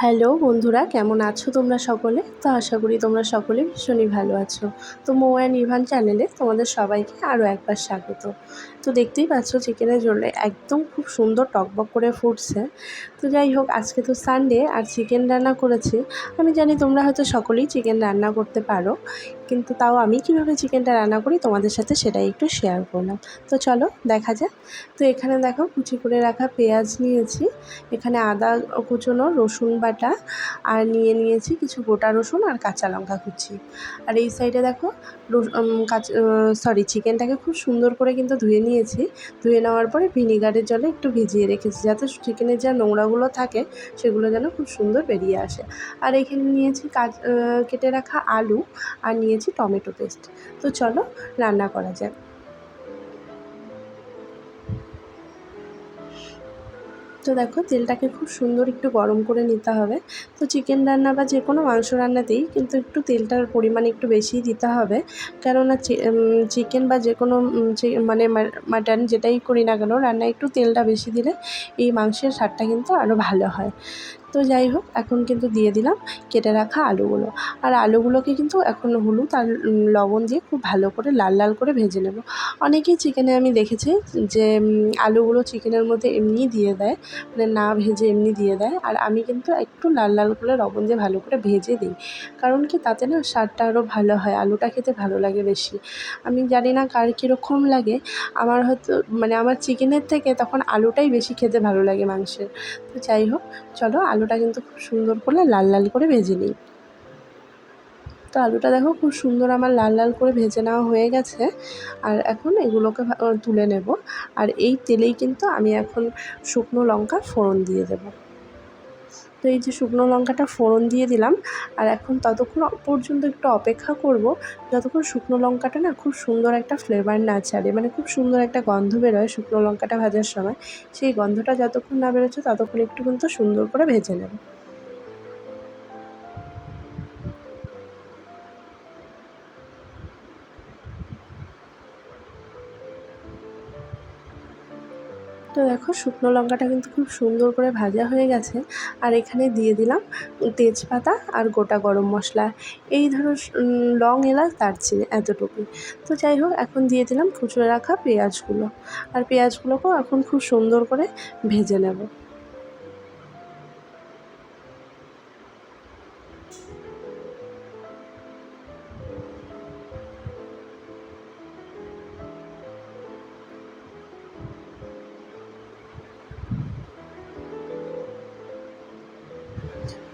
Hello বন্ধুরা, কেমন আছো তোমরা সকলে? তো আশা করি তোমরা সকলে ভীষণই ভালো আছো। তো মৌ অ্যান্ড ইভান চ্যানেলে তোমাদের সবাইকে আরও একবার স্বাগত। তো দেখতেই পাচ্ছ চিকেনের ঝোলে একদম খুব সুন্দর টকবক করে ফুটছে। তো যাই হোক, আজকে তো সানডে আর চিকেন রান্না করেছি। আমি জানি তোমরা হয়তো সকলেই চিকেন রান্না করতে পারো, কিন্তু তাও আমি কিভাবে চিকেনটা রান্না করি তোমাদের সাথে সেটাই একটু শেয়ার করলাম। তো চলো দেখা যাক। তো এখানে দেখো কুচি করে রাখা পেঁয়াজ নিয়েছি, এখানে আদা কুচোনো, রসুন বাটা, আর নিয়েছি কিছু গোটা রসুন আর কাঁচা লঙ্কা কুচি। আর এই সাইডে দেখো চিকেনটাকে খুব সুন্দর করে কিন্তু ধুয়ে নিয়েছি। ধুয়ে নেওয়ার পরে ভিনিগারের জলে একটু ভিজিয়ে রেখেছি, যাতে চিকেনের যা নোংরাগুলো থাকে সেগুলো যেন খুব সুন্দর বেরিয়ে আসে। আর এখানে নিয়েছি কেটে রাখা আলু, আর নিয়েছি টমেটো পেস্ট। তো চলো রান্না করা যাক। তো দেখো, তেলটাকে খুব সুন্দর একটু গরম করে নিতে হবে। তো চিকেন রান্না বা যে কোনো মাংস রান্নাতেই কিন্তু একটু তেলটার পরিমাণ একটু বেশিই দিতে হবে, কেননা চিকেন বা যে কোনো মাটন যেটাই করি না কেন, রান্নায় একটু তেলটা বেশি দিলে এই মাংসের স্বাদটা কিন্তু আরও ভালো হয়। তো যাই হোক, এখন কিন্তু দিয়ে দিলাম কেটে রাখা আলুগুলো। আর আলুগুলোকে কিন্তু এখন হলুদ আর লবণ দিয়ে খুব ভালো করে লাল লাল করে ভেজে নেব। অনেকেই চিকেনে আমি দেখেছি যে আলুগুলো চিকেনের মধ্যে এমনিই দিয়ে দেয়, মানে না ভেজে এমনি দিয়ে দেয়। আর আমি কিন্তু একটু লাল লাল করে লবণ দিয়ে ভালো করে ভেজে দিই, কারণ কি তাতে না স্বাদটা আরও ভালো হয়, আলুটা খেতে ভালো লাগে বেশি। আমি জানি না কার কীরকম লাগে, আমার হয়তো আমার চিকেনের থেকে তখন আলুটাই বেশি খেতে ভালো লাগে মাংসের। তো যাই হোক, চলো আলুটা কিন্তু খুব সুন্দর করে লাল লাল করে ভেজে নিই। তো আলুটা দেখো খুব সুন্দর আমার লাল লাল করে ভেজে নেওয়া হয়ে গেছে। আর এখন এগুলোকে তুলে নেব। আর এই তেলেই কিন্তু আমি এখন শুকনো লঙ্কা ফোড়ন দিয়ে দেবো। তো এই যে শুকনো লঙ্কাটা ফোড়ন দিয়ে দিলাম, আর এখন ততক্ষণ পর্যন্ত একটু অপেক্ষা করব যতক্ষণ শুকনো লঙ্কাটা না খুব সুন্দর একটা ফ্লেভার না ছাড়ে, মানে খুব সুন্দর একটা গন্ধ বেরোয় শুকনো লঙ্কাটা ভাজার সময়। সেই গন্ধটা যতক্ষণ না বেরোচ্ছে ততক্ষণ একটু কিন্তু সুন্দর করে ভেজে নেব। তো দেখো, শুকনো লঙ্কাটা কিন্তু খুব সুন্দর করে ভাজা হয়ে গেছে। আর এখানে দিয়ে দিলাম তেজপাতা আর গোটা গরম মশলা, এই ধরো লং, এলাচ, দারচিনি, এতটুকুই। তো যাই হোক, এখন দিয়ে দিলাম কুচড়ে রাখা পেঁয়াজগুলো। আর পেঁয়াজগুলোকেও এখন খুব সুন্দর করে ভেজে নেব।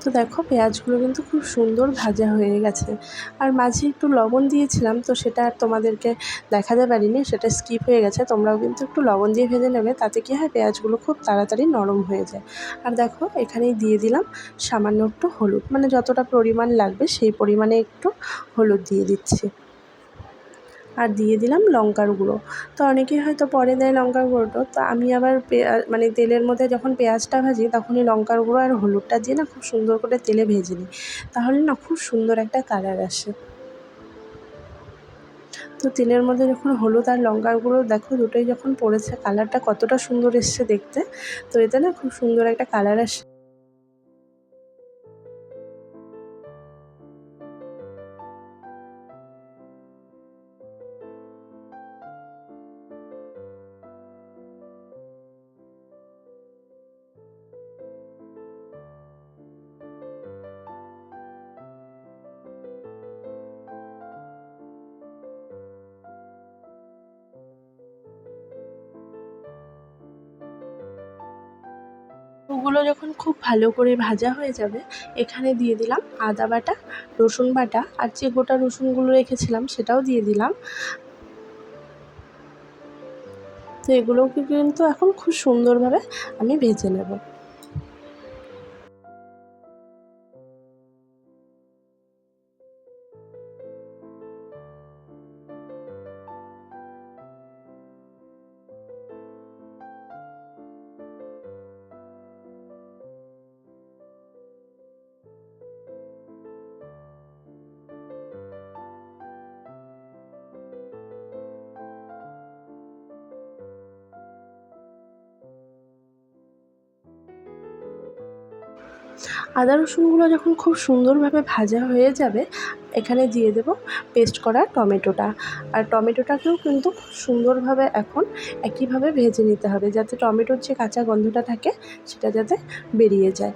তো দেখো, পেঁয়াজগুলো কিন্তু খুব সুন্দর ভাজা হয়ে গেছে। আর মাঝে একটু লবণ দিয়েছিলাম, তো সেটা আর তোমাদেরকে দেখাতে পারিনি, সেটা স্কিপ হয়ে গেছে। তোমরাও কিন্তু একটু লবণ দিয়ে ভেজে নেবে, তাতে কী হয় পেঁয়াজগুলো খুব তাড়াতাড়ি নরম হয়ে যায়। আর দেখো, এখানেই দিয়ে দিলাম সামান্য একটু হলুদ, মানে যতটা পরিমাণ লাগবে সেই পরিমাণে একটু হলুদ দিয়ে দিচ্ছি। আর দিয়ে দিলাম লঙ্কার গুঁড়ো। তো অনেকেই হয়তো পরে দেয় লঙ্কার গুঁড়োটা, তো আমি আবার তেলের মধ্যে যখন পেঁয়াজটা ভাজি তখনই লঙ্কার গুঁড়ো আর হলুদটা দিয়ে না খুব সুন্দর করে তেলে ভেজে নিই, তাহলে না খুব সুন্দর একটা কালার আসে। তো তেলের মধ্যে যখন হলুদ আর লঙ্কার গুঁড়ো দেখো দুটোই যখন পড়েছে, কালারটা কতটা সুন্দর এসছে দেখতে। তো এতে না খুব সুন্দর একটা কালার আসে। ওগুলো যখন খুব ভালো করে ভাজা হয়ে যাবে, এখানে দিয়ে দিলাম আদা বাটা, রসুন বাটা, আর যে গোটা রসুনগুলো রেখেছিলাম সেটাও দিয়ে দিলাম। তো এগুলোকে কিন্তু এখন খুব সুন্দরভাবে আমি ভেজে নেব। আদা রসুনগুলো যখন খুব সুন্দরভাবে ভাজা হয়ে যাবে, এখানে দিয়ে দেব পেস্ট করা টমেটোটা। আর টমেটোটাকেও কিন্তু খুব সুন্দরভাবে এখন একইভাবে ভেজে নিতে হবে, যাতে টমেটোর যে কাঁচা গন্ধটা থাকে সেটা যাতে বেরিয়ে যায়।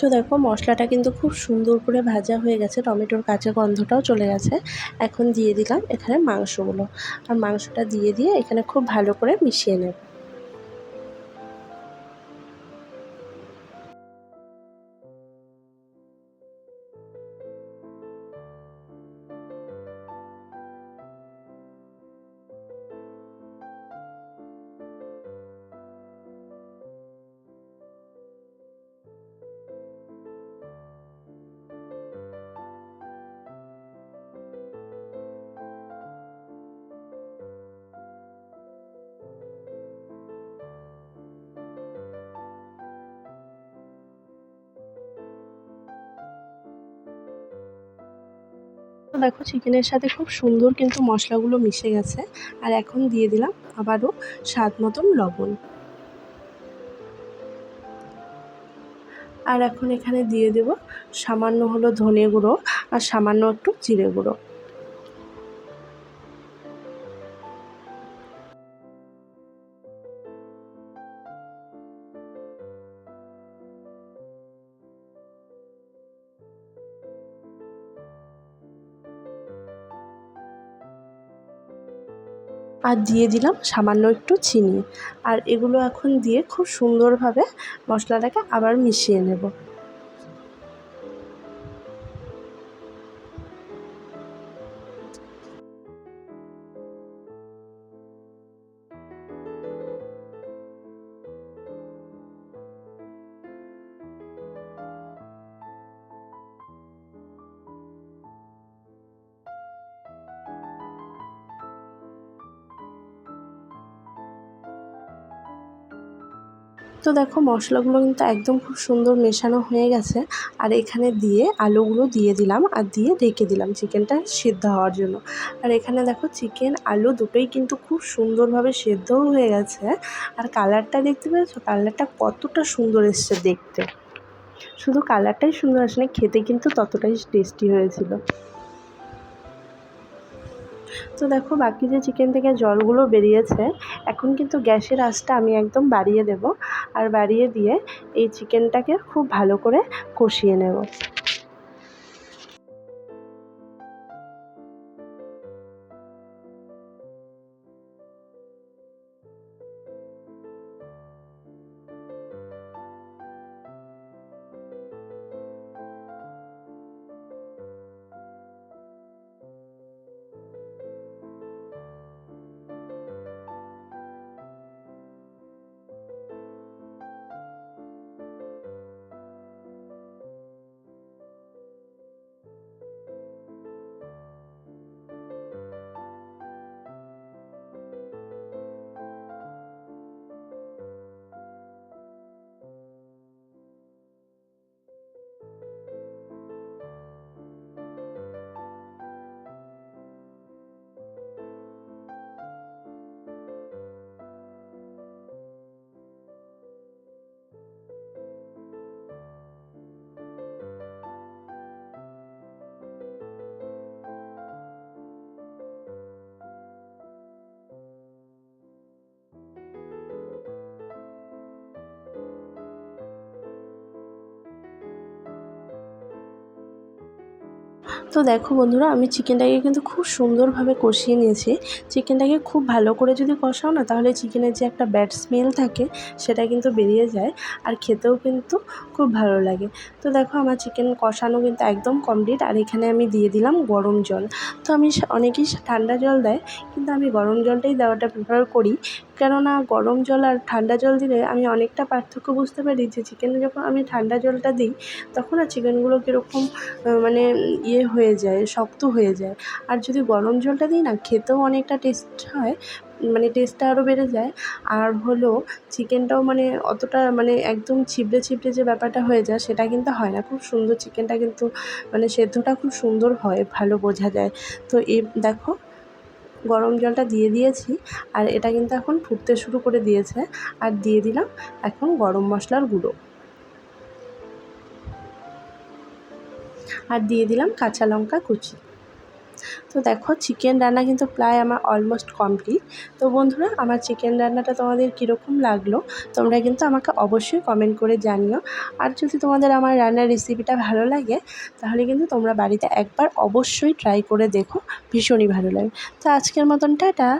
তো দেখো মশলাটা কিন্তু খুব সুন্দর করে ভাজা হয়ে গেছে, টমেটোর কাঁচা গন্ধটাও চলে গেছে। এখন দিয়ে দিলাম এখানে মাংসগুলো, আর মাংসটা দিয়ে এখানে খুব ভালো করে মিশিয়ে নেব। তো দেখো চিকেনের সাথে খুব সুন্দর কিন্তু মশলাগুলো মিশে গেছে। আর এখন দিয়ে দিলাম আবারও স্বাদ মতন লবণ। আর এখন এখানে দিয়ে দেব সামান্য হলো ধনে গুঁড়ো আর সামান্য একটু জিরে গুঁড়ো। আর দিয়ে দিলাম সামান্য একটু চিনি। আর এগুলো এখন দিয়ে খুব সুন্দরভাবে মশলাটাকে আবার মিশিয়ে নেব। তো দেখো মশলাগুলো কিন্তু একদম খুব সুন্দর মেশানো হয়ে গেছে। আর এখানে দিয়ে আলুগুলো দিয়ে দিলাম আর দিয়ে ঢেকে দিলাম চিকেনটা সিদ্ধ হওয়ার জন্য। আর এখানে দেখো চিকেন আলু দুটোই কিন্তু খুব সুন্দরভাবে সেদ্ধও হয়ে গেছে। আর কালারটা দেখতে পেয়েছো, কালারটা কতটা সুন্দর এসছে দেখতে। শুধু কালারটাই সুন্দর আসেনি, খেতে কিন্তু ততটাই টেস্টি হয়েছিল। তো দেখো বাকি যে চিকেন থেকে জলগুলো বেরিয়েছে, এখন কিন্তু গ্যাসের আঁচটা আমি একদম বাড়িয়ে দেব। আর বাড়িয়ে দিয়ে এই চিকেনটাকে খুব ভালো করে কষিয়ে নেব। তো দেখো বন্ধুরা, আমি চিকেনটাকে কিন্তু খুব সুন্দরভাবে কষিয়ে নিয়েছি। চিকেনটাকে খুব ভালো করে যদি কষাও না, তাহলে চিকেনের যে একটা ব্যাড স্মেল থাকে সেটা কিন্তু বেরিয়ে যায়। আর খেতেও কিন্তু খুব ভালো লাগে। তো দেখো আমার চিকেন কষানো কিন্তু একদম কমপ্লিট। আর এখানে আমি দিয়ে দিলাম গরম জল। তো আমি অনেকেই ঠান্ডা জল দেয়, কিন্তু আমি গরম জলটাই দেওয়াটা প্রেফার করি। কেননা গরম জল আর ঠান্ডা জল দিলে আমি অনেকটা পার্থক্য বুঝতে পারি যে চিকেনে যখন আমি ঠান্ডা জলটা দিই, তখন আর চিকেনগুলো কীরকম মানে ইয়ে হয়ে হয়ে যায়, শক্ত হয়ে যায়। আর যদি গরম জলটা দিই না, খেতেও অনেকটা টেস্ট হয়, মানে টেস্টটা আরও বেড়ে যায়। আর হলো চিকেনটাও মানে অতটা মানে একদম ছিবড়ে ছিবড়ে যে ব্যাপারটা হয়ে যায় সেটা কিন্তু হয় না। খুব সুন্দর চিকেনটা কিন্তু মানে সেদ্ধটা খুব সুন্দর হয়, ভালো বোঝা যায়। তো দেখো গরম জলটা দিয়ে দিয়েছি, আর এটা কিন্তু এখন ফুটতে শুরু করে দিয়েছে। আর দিয়ে দিলাম এখন গরম মশলার গুঁড়ো, আর দিয়ে দিলাম কাঁচা লঙ্কা কুচি। তো দেখো চিকেন রান্না কিন্তু প্রায় আমার অলমোস্ট কমপ্লিট। তো বন্ধুরা, আমার চিকেন রান্নাটা তোমাদের কীরকম লাগলো তোমরা কিন্তু আমাকে অবশ্যই কমেন্ট করে জানিও। আর যদি তোমাদের আমার রান্নার রেসিপিটা ভালো লাগে তাহলে কিন্তু তোমরা বাড়িতে একবার অবশ্যই ট্রাই করে দেখো, ভীষণই ভালো লাগে। তো আজকের মতন টাটা।